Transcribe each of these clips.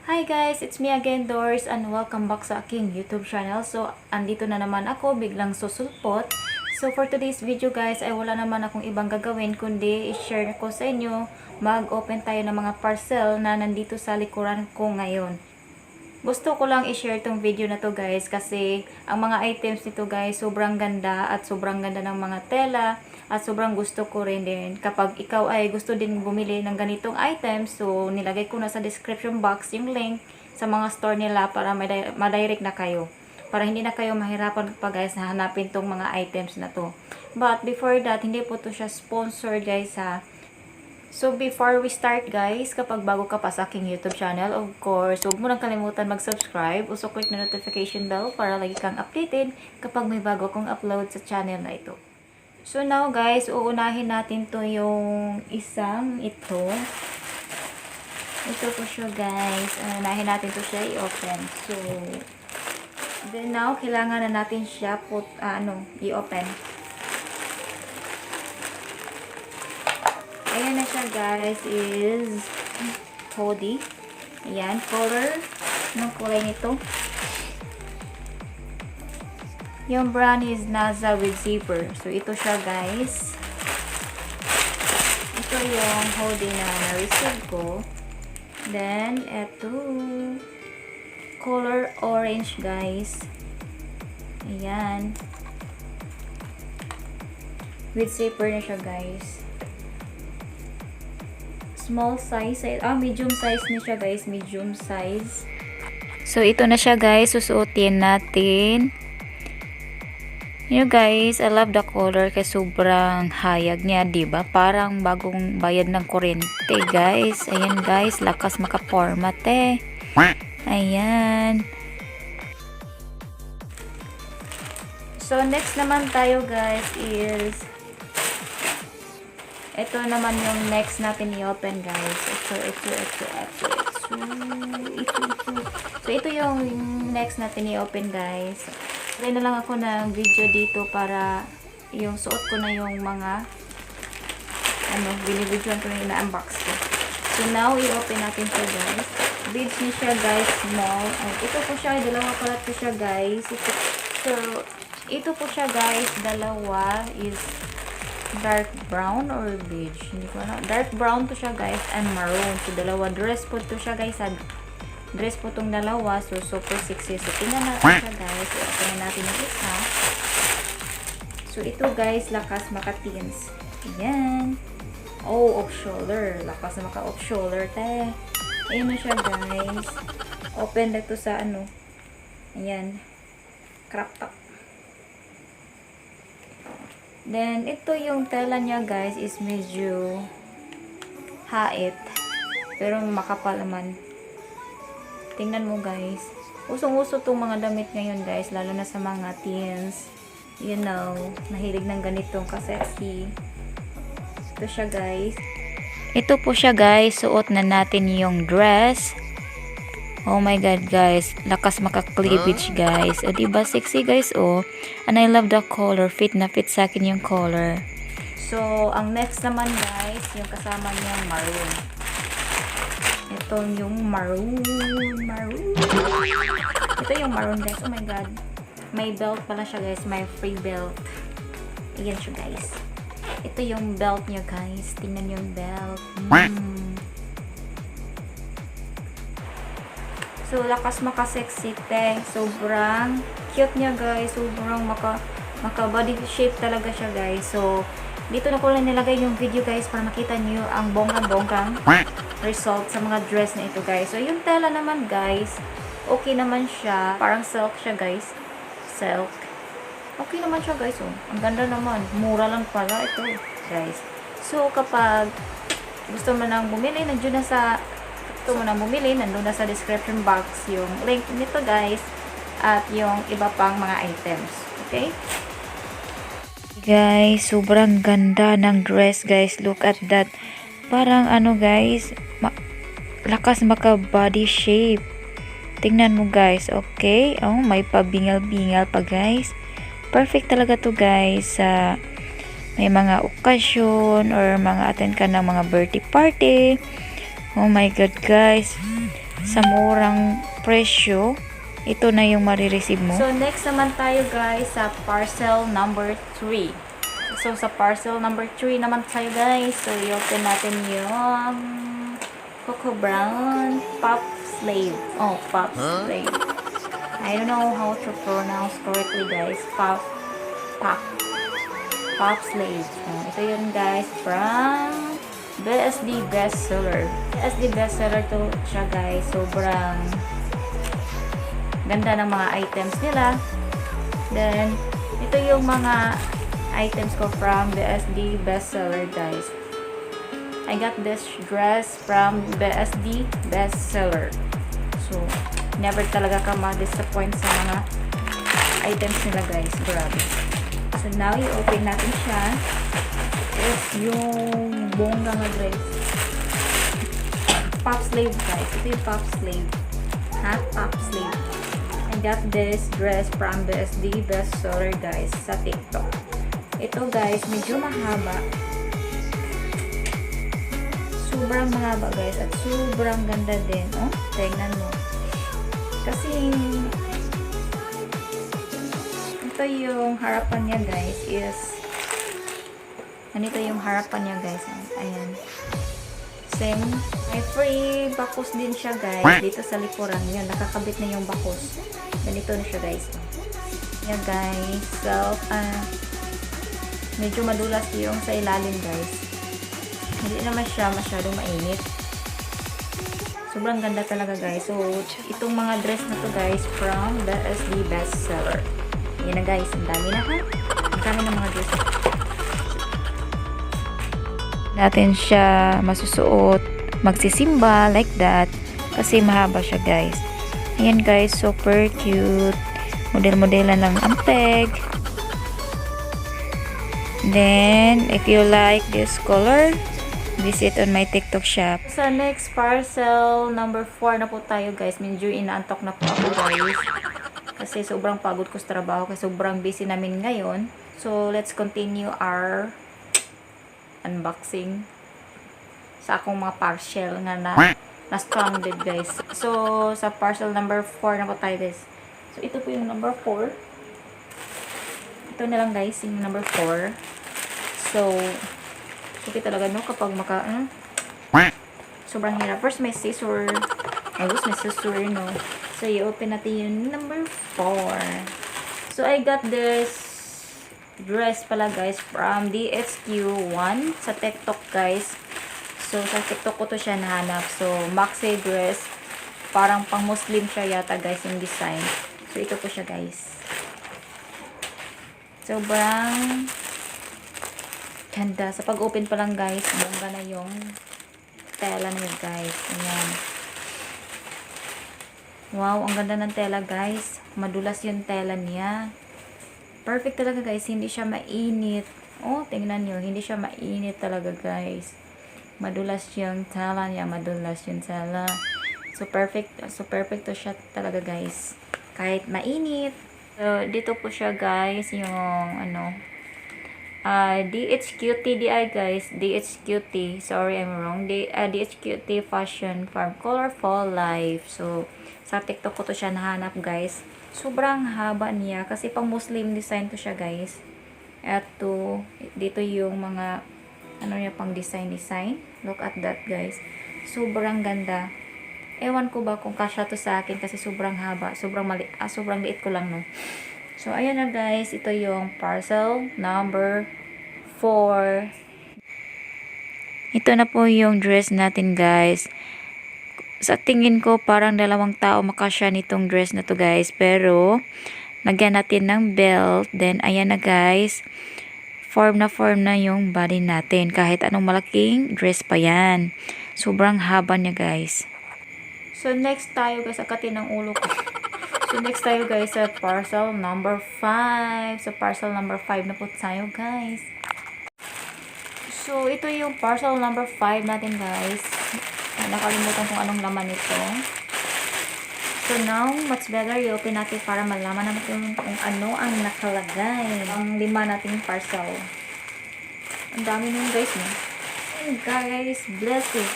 Hi guys, it's me again, Doris, and welcome back sa aking YouTube channel. So, andito na naman ako, biglang susulpot. So, for today's video guys, ay wala naman akong ibang gagawin, kundi i-share ko sa inyo, mag-open tayo ng mga parcel na nandito sa likuran ko ngayon. Gusto ko lang i-share tong video na to guys kasi ang mga items nito guys sobrang ganda at sobrang ganda ng mga tela at sobrang gusto ko rin din. Kapag ikaw ay gusto din bumili ng ganitong items, so nilagay ko na sa description box yung link sa mga store nila para ma-direct na kayo. Para hindi na kayo mahirapan pa guys na hanapin tong mga items na to. But before that, hindi po to siya sponsored guys ha. So, before we start guys, kapag bago ka pa sa aking YouTube channel, of course, huwag mo nang kalimutan mag-subscribe. Also, click na notification bell para lagi kang updated kapag may bago akong upload sa channel na ito. So, now guys, uunahin natin to yung isang ito. Ito po siya guys. Uunahin natin to siya i-open. So, then now, kailangan na natin siya i-open. Ayan na siya guys, is hoodie. Ayan, color. Anong kulay nito? Yung brand is NASA with zipper. So, ito siya guys. Ito yung hoodie na na-receive ko. Then, ito. Color orange guys. Ayan. With zipper na siya guys. Small size, medium size na siya guys, medium size. So, ito na siya guys, susuotin natin. You know guys, I love the color kasi sobrang hayag niya, diba? Parang bagong bayad ng kuryente guys. Ayan guys, lakas makapormat eh. Ayan. So, next naman tayo guys is ito naman yung next natin i-open guys. So, ito yung next natin i-open guys. Try na lang ako ng video dito para yung suot ko na yung mga binibidyoan ko na yung na-unbox ko. So, now i-open natin siya guys. Beads niya siya guys, small. Ito po siya, dalawa pala po siya guys. Ito po siya guys, dalawa is dark brown or beige, hindi ko alam. Dark brown to siya guys and maroon. So dalawa dress po to siya guys. Dress po tong dalawa. So super sexy. So tingnan natin siya guys. So open natin yung isa. So ito guys, lakas makatins. Ayan. Oh, off shoulder. Lakas na maka off shoulder te. Ayan na siya guys. Open na to sa ayan. Crop top. Then, ito yung tela niya guys is medyo hait. Pero makapal naman. Tingnan mo guys. Usong-uso itong mga damit ngayon guys. Lalo na sa mga teens. You know, nahilig ng ganitong kasexy. Ito siya guys. Ito po siya guys. Suot na natin yung dress. Oh my god guys, lakas maka-cleavage guys. O diba sexy guys oh. And I love the color, fit na fit sa akin yung color. So, ang next naman guys, yung kasama niyang maroon. Ito yung maroon. Ito yung maroon guys, oh my god. May belt pala siya guys, may free belt. Ayan siya guys. Ito yung belt niya guys, tingnan yung belt. So, lakas maka-sexy te. Sobrang cute niya guys. Sobrang maka-body shape talaga siya guys. So, dito na ko lang nilagay yung video guys para makita niyo ang bonggang-bonggang result sa mga dress na ito guys. So, yung tela naman guys, okay naman siya. Parang silk siya guys. Silk. Okay naman siya guys. Oh. Ang ganda naman. Mura lang pala ito guys. So, kapag gusto mo nang bumili, nandiyon na nandun na sa description box yung link nito guys at yung iba pang mga items. Okay? Guys, sobrang ganda ng dress guys. Look at that. Parang guys, lakas maka body shape. Tingnan mo guys. Okay? Oh, may pabingal-bingal pa guys. Perfect talaga to guys sa may mga okasyon or mga attend ka ng mga birthday party. Oh my god guys, sa murang presyo, ito na yung marireceive mo. So, next naman tayo guys sa parcel number 3. So, sa parcel number 3 naman tayo guys. So, i-open natin yung Coco Brown Pop Slave. Oh, Pop Slave. I don't know how to pronounce correctly guys. Pop Slave. So, ito yun guys from BSD Bestseller. BSD Bestseller to siya guys. Sobrang ganda ng mga items nila. Then, ito yung mga items ko from BSD Bestseller guys. I got this dress from BSD Bestseller. So, never talaga ka ma-disappoint sa mga items nila guys. Grabe. So, now, i-open natin siya. Is yung bongga na dress. Pop Slave guys. Ito yung Pop Slave. Pop Slave. I got this dress from BSD Bestseller guys sa TikTok. Ito guys, medyo mahaba. Sobrang mahaba guys at sobrang ganda din. Oh, tingnan mo. Kasi ito yung harapan niya guys is ganito yung harapan niya guys. Ayan. Same. May free bakos din siya guys. Dito sa likuran. Yan. Nakakabit na yung bakos. Ganito na siya guys. Yan guys. So, medyo madulas yung sa ilalim guys. Hindi naman siya masyadong mainit. Sobrang ganda talaga guys. So, itong mga dress na to guys from BSD Bestseller. Yan na guys. Ang dami na ha. Ang dami ng mga dress. Natin siya masusuot, magsisimba like that kasi mahaba siya guys. Ayan guys, super cute. Model-modelan ng ampeg. Then, if you like this color, visit on my TikTok shop. Sa next parcel, number 4 na po tayo guys. Medyo inaantok na po ako guys. Kasi sobrang pagod ko sa trabaho. Kasi sobrang busy namin ngayon. So, let's continue our unboxing sa akong mga parcel nga na stranded guys. So, sa parcel number 4 na po tayo guys. So, ito po yung number 4. Ito na lang guys, yung number 4. So, okay talaga no kapag sobrang hirap. First may scissor. May scissor no. So, i-open natin yung number 4. So, I got this dress pala guys from DHQ1 sa TikTok guys. So, sa TikTok ko to siya nahanap. So, maxi dress. Parang pang Muslim siya yata guys yung design. So, ito po siya guys. Sobrang ganda. Sa pag-open pa lang guys, bongga na yung tela niya guys. Ayan. Wow, ang ganda ng tela guys. Madulas yung tela niya. Perfect talaga guys. Hindi siya mainit. Oh, tingnan nyo. Hindi siya mainit talaga guys. Madulas yung tela niya. Madulas yung tela. So, perfect. So, perfect to siya talaga guys. Kahit mainit. So, dito po siya guys. Yung DHQTDI guys. DHQT. Sorry, I'm wrong. DHQT Fashion Farm Colorful Life. So, sa TikTok ko to siya nahanap guys. Sobrang haba niya. Kasi pang Muslim design to siya guys. At dito yung mga niya pang design. Look at that guys. Sobrang ganda. Ewan ko ba kung kasya to sa akin kasi sobrang haba. Sobrang liit ko lang no. So, ayan na guys. Ito yung parcel number 4. Ito na po yung dress natin guys. Sa tingin ko parang 2 tao makasya nitong dress na to guys. Pero, lagyan natin ng belt. Then, ayan na guys. Form na yung body natin. Kahit anong malaking dress pa yan. Sobrang haba niya guys. So, next tayo guys. Akatin ng ulo ko. So, next tayo guys sa parcel number 5. So, parcel number 5 na po tayo guys. So, ito yung parcel number 5 natin guys. Nakalimutan kung anong laman nito. So, now, much better i-open natin para malaman natin kung ano ang nakalagay. Ang 5 nating parcel. Ang dami nun guys no. And guys, bless it.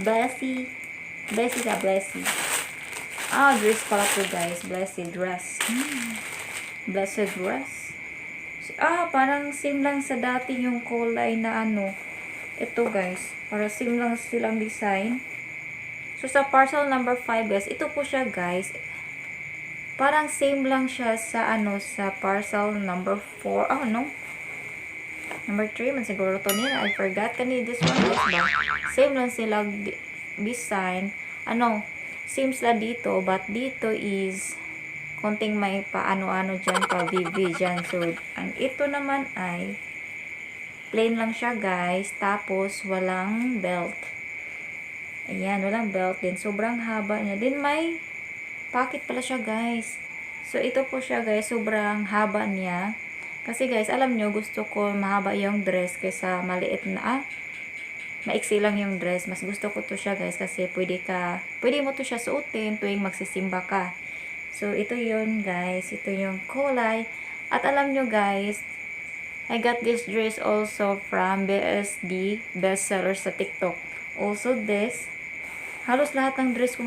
Blessy. Blessy ka, blessy. Ah, dress pala to guys. Blessed dress. Blessed dress. Ah, parang same lang sa dati yung kulay na ano. Ito guys. Para same lang silang design. So, sa parcel number 5 guys, ito po siya guys. Parang same lang siya sa ano, sa parcel number 4. Oh, no? Number 3 man siguro to nila. I forgot kani this one guys ba. Same lang sila design. Ano, same sila dito, but dito is konting may paano-ano dyan, pa VV dyan. So, ang ito naman ay plain lang siya guys, tapos walang belt. Ayan, walang belt din. Sobrang haba niya. Din may pocket pala siya guys. So, ito po siya guys, sobrang haba niya. Kasi guys, alam nyo, gusto ko mahaba yung dress kaysa maliit na, maiksi lang yung dress. Mas gusto ko to siya guys kasi pwede mo to siya suotin tuwing magsisimba ka. So, ito yun guys. Ito yung kulay. At alam nyo guys, I got this dress also from BSD, bestseller sa TikTok. Also this, halos lahat ng dress ko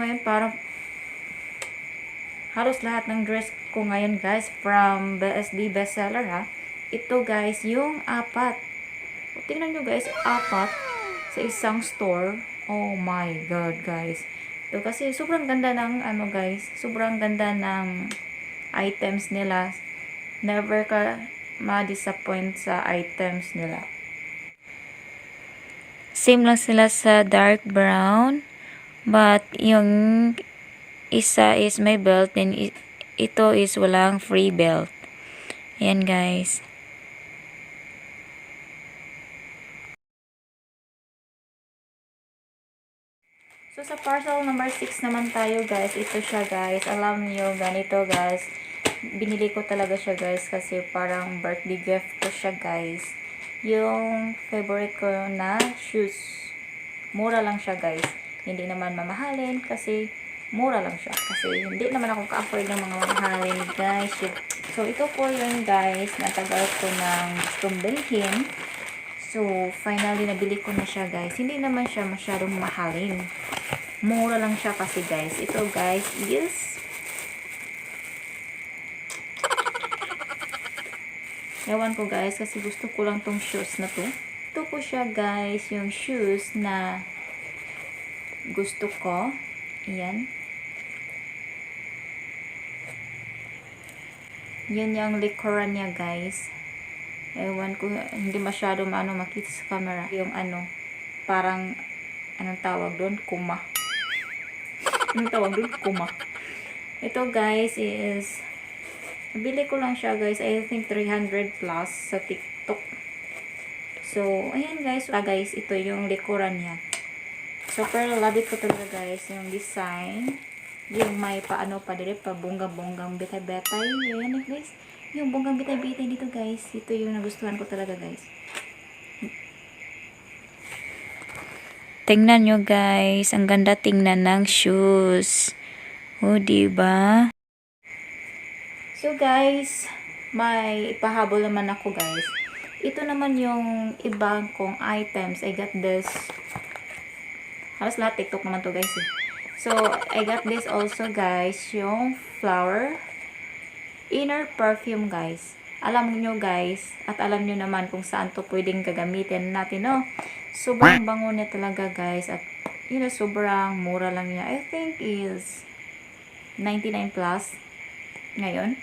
ngayon guys from BSD bestseller ha. Ito guys, yung 4. Tingnan nyo guys, 4 sa isang store. Oh my god guys. Ito kasi sobrang ganda ng ano guys, sobrang ganda ng items nila. Never ka ma-disappoint sa items nila. Same lang sila sa dark brown, but yung isa is may belt and ito is walang free belt. Ayan guys. So, sa parcel number 6 naman tayo guys. Ito siya guys. Alam niyo, ganito guys. Binili ko talaga siya guys kasi parang birthday gift ko siya guys. Yung favorite ko na shoes. Mura lang siya guys. Hindi naman mamahalin kasi mura lang siya. Kasi hindi naman ako ka-afford ng mga mamahalin guys. So, ito po yun guys. Natagal ko ng gustong bilhin. So, finally, nabili ko na siya, guys. Hindi naman siya masyadong mahalin. Mura lang siya kasi, guys. Ito, guys, is ewan ko, guys, kasi gusto ko lang tong shoes na to. Ito po siya, guys, yung shoes na gusto ko. Ayan. Yan yung likuran niya, guys. Ewan ko, hindi masyado makita sa camera. Yung ano, parang, anong tawag doon? Kuma. Anong tawag doon? Kuma. Ito guys is, nabili ko lang siya guys, I think 300 plus sa TikTok. So, ayan guys. Guys, ito yung likuran niya. Super love it ko talaga guys, yung design. Yung may paano pa dire, pa bonggang-bonggang betay-betay. Ayan guys. Yung bonggang bitay-bitay dito guys. Ito yung nagustuhan ko talaga guys. Tingnan nyo guys. Ang ganda tingnan ng shoes. O, diba? So guys, may ipahabol naman ako guys. Ito naman yung ibang kong items. I got this. Halos lahat TikTok naman to guys eh. So, I got this also guys. Yung flower inner perfume guys. Alam nyo guys, at alam nyo naman kung saan to pwedeng gagamitin natin, no? Sobrang bango niya talaga guys, at yun na, sobrang mura lang niya. I think is 99 plus ngayon.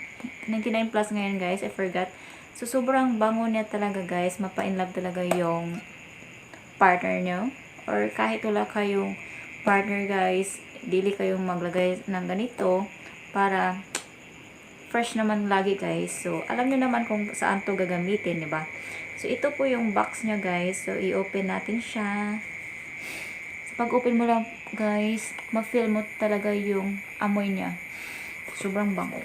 99 plus ngayon guys, I forgot. So sobrang bango niya talaga guys, mapa-inlove talaga yung partner nyo. Or kahit wala kayong partner guys, dili kayong maglagay ng ganito para fresh naman lagi guys. So, alam nyo naman kung saan to gagamitin, diba? So, ito po yung box niya guys. So, i-open natin siya. So, pag-open mo lang guys, ma-feel mo talaga yung amoy niya. Sobrang bango.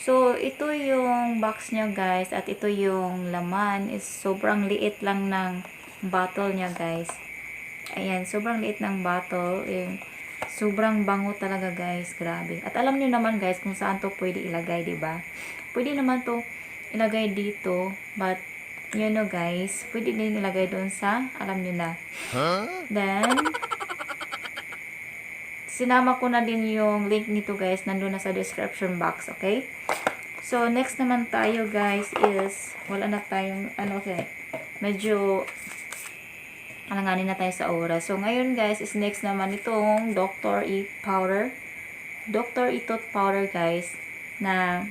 So, ito yung box niya guys. At ito yung laman. Is sobrang liit lang ng bottle niya guys. Ayan, sobrang liit ng bottle. Sobrang bango talaga guys, grabe. At alam niyo naman guys kung saan to pwede ilagay, 'di ba? Pwede naman to ilagay dito, but you know guys, pwede din ilagay doon sa, alam niyo na. Then sinama ko na din yung link nito guys, nandun na sa description box, okay? So, next naman tayo guys is, wala na tayong, okay, medyo, alanganin na tayo sa oras. So, ngayon guys is next naman itong Dr. E powder. Dr. E tooth powder guys, na,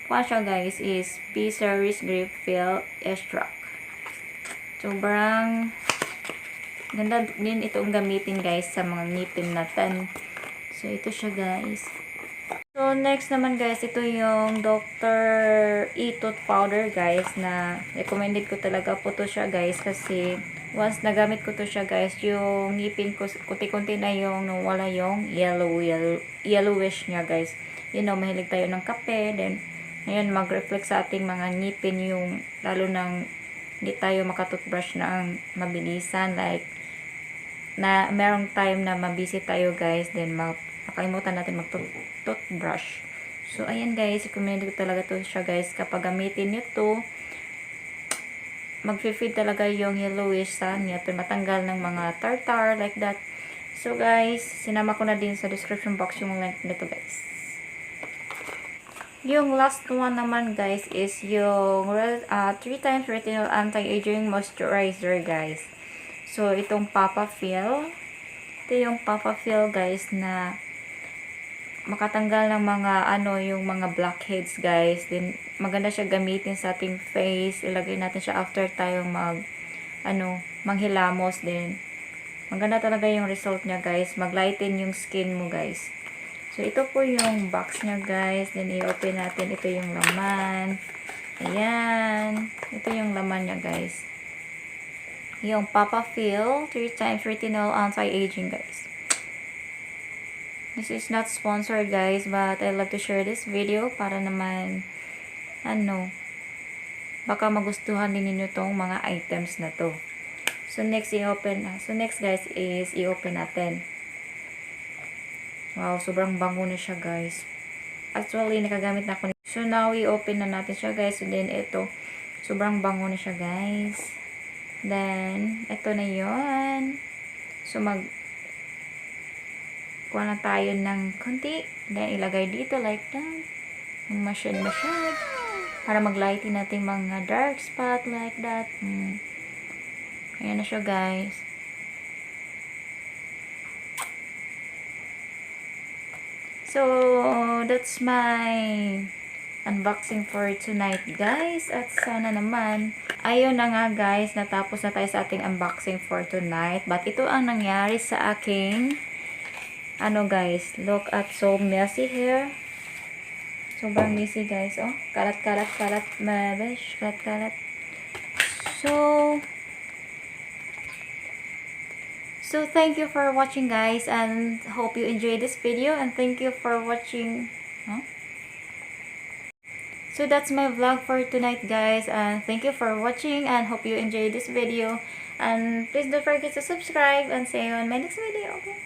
siya guys is P-Series Grip Fill Extract. Sobrang ganda din itong gamitin guys sa mga ngipin natin. So, ito siya guys. So, next naman guys, ito yung Dr. E tooth powder guys, na recommended ko talaga po to siya guys, kasi once nagamit ko to siya guys, yung ngipin ko kunti-kunti na yung wala yung yellowish niya guys. You know, mahilig tayo ng kape, then ngayon mag-reflect sa ating mga ngipin yung, lalo nang hindi tayo makatoothbrush na ang mabilisan, like na merong time na mabisi tayo guys, then makalimutan natin mag-toothbrush. So ayan guys, recommended ko talaga to siya guys. Kapag gamitin nyo to, mag-feed talaga yung yellowish sa niya, matanggal ng mga tartar like that. So guys, sinama ko na din sa description box yung link nito guys. Yung last one naman guys is yung 3x Retinol Anti-Aging Moisturizer guys. So itong Papa Fill. Ito yung Papa Fill guys, na makatanggal ng mga yung mga blackheads guys. Then maganda siya gamitin sa ating face. Ilagay natin siya after tayong manghilamos din. Maganda talaga yung result niya guys. Maglighten yung skin mo guys. So, ito po yung box niya, guys. Then, i-open natin. Ito yung laman. Ayan. Ito yung laman niya, guys. Yung Papa Fill 3x Retinol Anti-Aging, guys. This is not sponsored, guys. But, I love to share this video para naman, baka magustuhan din ninyo tong mga items na to. So, next, guys, is i-open natin. Wow, sobrang bango na siya guys. Actually, nakagamit na ako. So, now, i-open na natin siya guys. So, then, ito. Sobrang bango na siya guys. Then, ito na yon. So, kuha na tayo ng konti. Then, ilagay dito like that. Masyad. Para mag-lighting natin mga dark spot like that. Ayan na siya guys. So, that's my unboxing for tonight, guys. At sana naman, ayun na nga, guys, natapos na tayo sa ating unboxing for tonight. But ito ang nangyari sa aking, guys, look at so messy hair. Sobrang messy, guys. Oh, kalat, mabesh, kalat. So, thank you for watching guys, and hope you enjoyed this video, and thank you for watching. So, that's my vlog for tonight guys, and thank you for watching, and hope you enjoyed this video, and please don't forget to subscribe, and see you on my next video, okay?